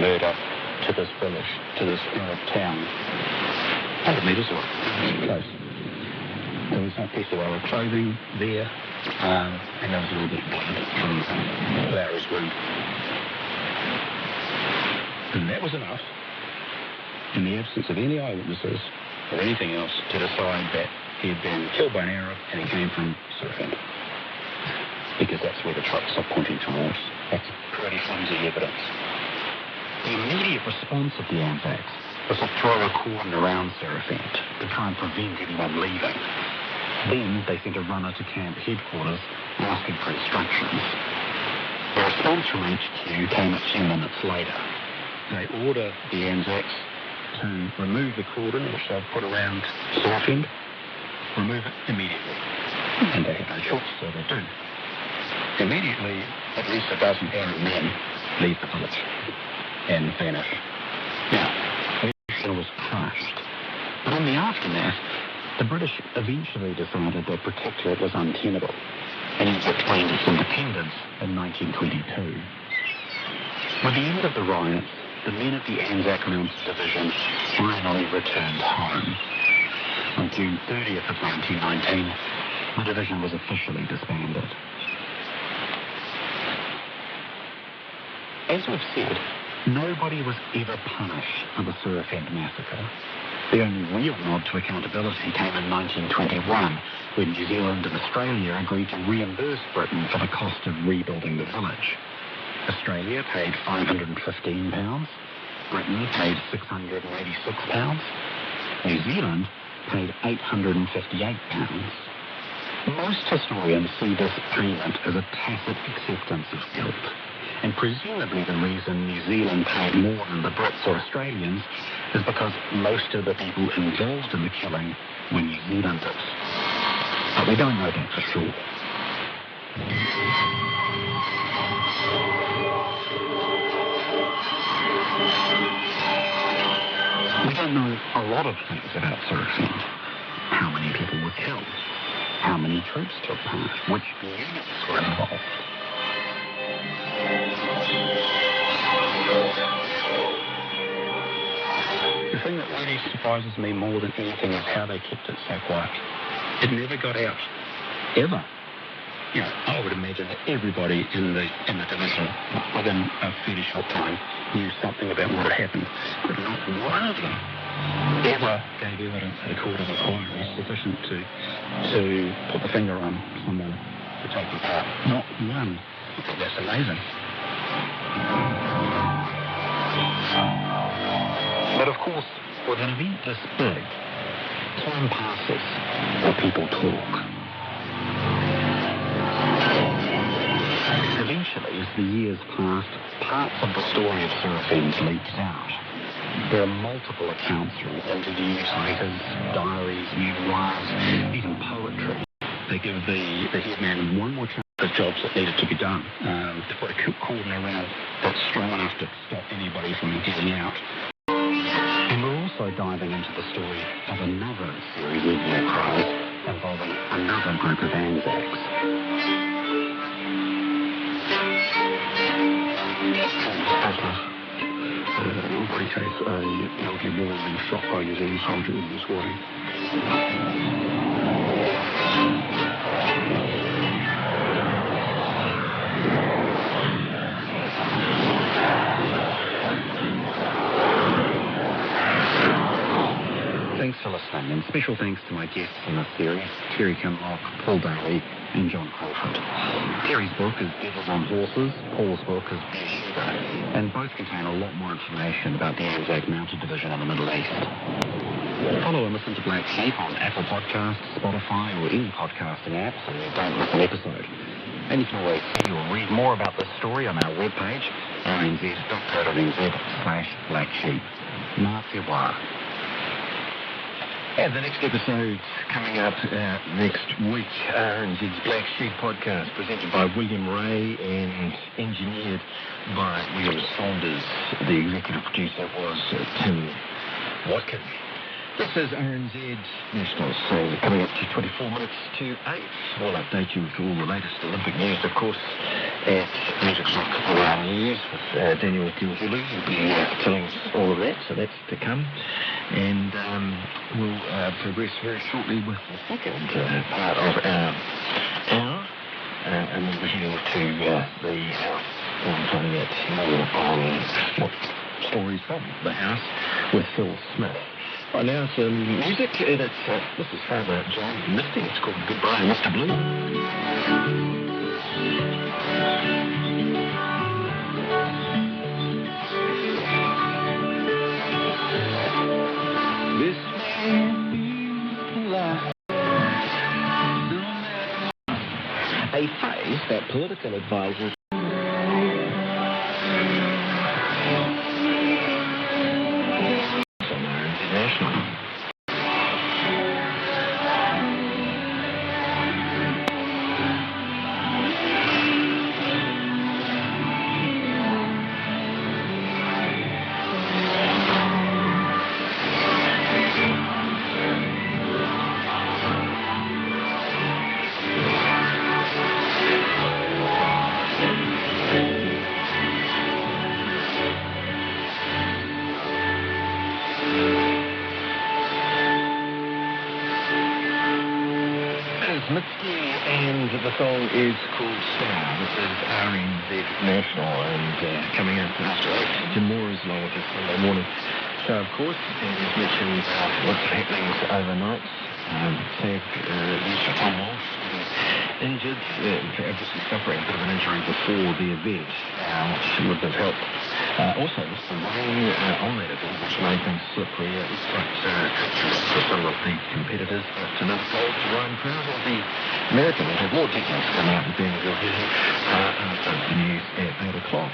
murder to this village, to this Arab town. 100 metres away. Close. There was a piece of Arab clothing there, and there was a little bit of blood from Larry's wound. And that was enough, in the absence of any eyewitnesses or anything else, to decide that he had been killed by an Arab and he came from Surfend. Because that's where the trucks are pointing towards. That's pretty flimsy evidence. The immediate response of the Anzacs was to throw a cordon around Surfend to try and prevent anyone leaving. Then they sent a runner to camp headquarters asking for instructions. The response from HQ came a few minutes later. They order the Anzacs to remove the cordon which they've put around Surfend, remove it immediately. And they have no choice, so they do. Immediately, at least a dozen Arab men leave the village and vanish. Now, the mission was crushed. But in the aftermath, the British eventually decided that Protectorate was untenable, and Egypt claimed its independence in 1922. With the end of the riots, the men of the Anzac Mounted Division finally returned home. On June 30th of 1919, the division was officially disbanded. As we've said, nobody was ever punished for the Surfend massacre. The only real nod to accountability came in 1921, when New Zealand and Australia agreed to reimburse Britain for the cost of rebuilding the village. Australia paid £515, Britain paid £686, New Zealand paid £858. Most historians see this payment as a tacit acceptance of guilt, and presumably the reason New Zealand paid more than the Brits or Australians is because most of the people involved in the killing were New Zealanders. But we don't know that for sure. We don't know a lot of things about Surfend. How many people were killed? How many troops took part? Which units were involved? The thing that really surprises me more than anything is how they kept it so quiet. It never got out. Ever. You know, I would imagine that everybody in the division, within a fairly short time, knew something about what had happened. But not one of them ever gave evidence at a court of inquiry sufficient to put the finger on someone for taking part. Not one. I think that's amazing. But of course, with an event this big, time passes or people talk. Eventually, as the years passed, parts of the story of Surfend leaked out. There are multiple accounts from interviews, letters, diaries, memoirs, even poetry. They give the headman one more chance of jobs that needed to be done, to put a cordon around that's strong enough to stop anybody from getting out. And we're also diving into the story of another series of war crimes involving another group of Anzacs. In one case, a elderly woman was shot by a New Zealand soldier in this way. Thanks for listening, and special thanks to my guests in this series, Terry Kinloch, Paul Daly, and John Crawford. Terry's book is Devils on Horses, Paul's book is Beersheba, and both contain a lot more information about the Anzac Mounted Division in the Middle East. Follow and listen to Black Sheep on Apple Podcasts, Spotify, or any podcasting app so you don't miss an episode. And you can always see or read more about this story on our webpage, rnz.co.nz/blacksheep. Mā And the next episode coming up next week, RNZ's Black Sheep podcast, presented by William Ray and engineered by William Saunders. The executive producer was Tim Watkins. This is RNZ National, so coming up to 24 minutes to 8. I'll update you with all the latest Olympic news, of course, at 8 o'clock around news with Daniel Kiwahulu. He'll be telling us all of that, so that's to come. And we'll progress very shortly with the second part of our hour. And then we're heading to the house and finding out more on what stories from the house with Phil Smith. Right now some music, and it's, this is Father John Misty. It's called Goodbye, Mr. Blue. This may be life. A phrase that political advisors International. Mitski, and the song is called Star. This is RNZ National, and coming up after 8. Jim Moore is along with us Sunday morning show, of course, and he's mentioned lots of happenings overnight. Sad news for Tom Walsh, injured, obviously suffering a bit of an injury before the event, which would have helped. Also, there's some rain on that event, which made things slippery. It was quite treacherous for some of the competitors. But another goal to Ryan Krause, the American. We'll have more details coming out with Ben Gilville after the news at 8 o'clock.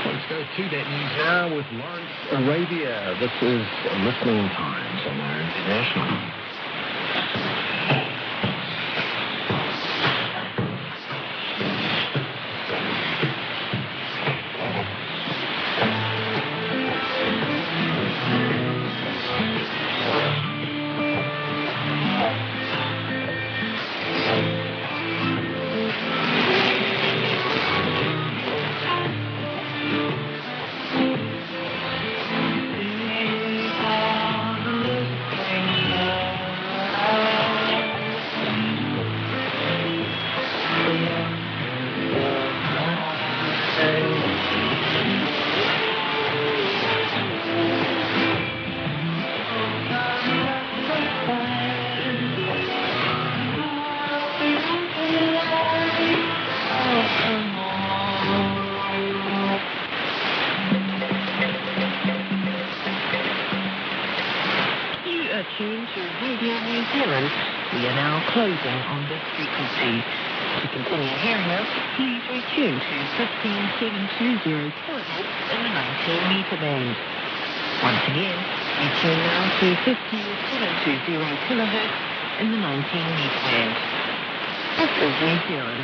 Let's go to that news now with Lawrence Arabia. This is Listening Times on our International. Tuned to Radio New Zealand. We are now closing on this frequency. To continue hearing us, please retune to 15720 kHz in the 19 meter band. Once again, retune now to 15720 kHz in the 19 meter band. This is New Zealand.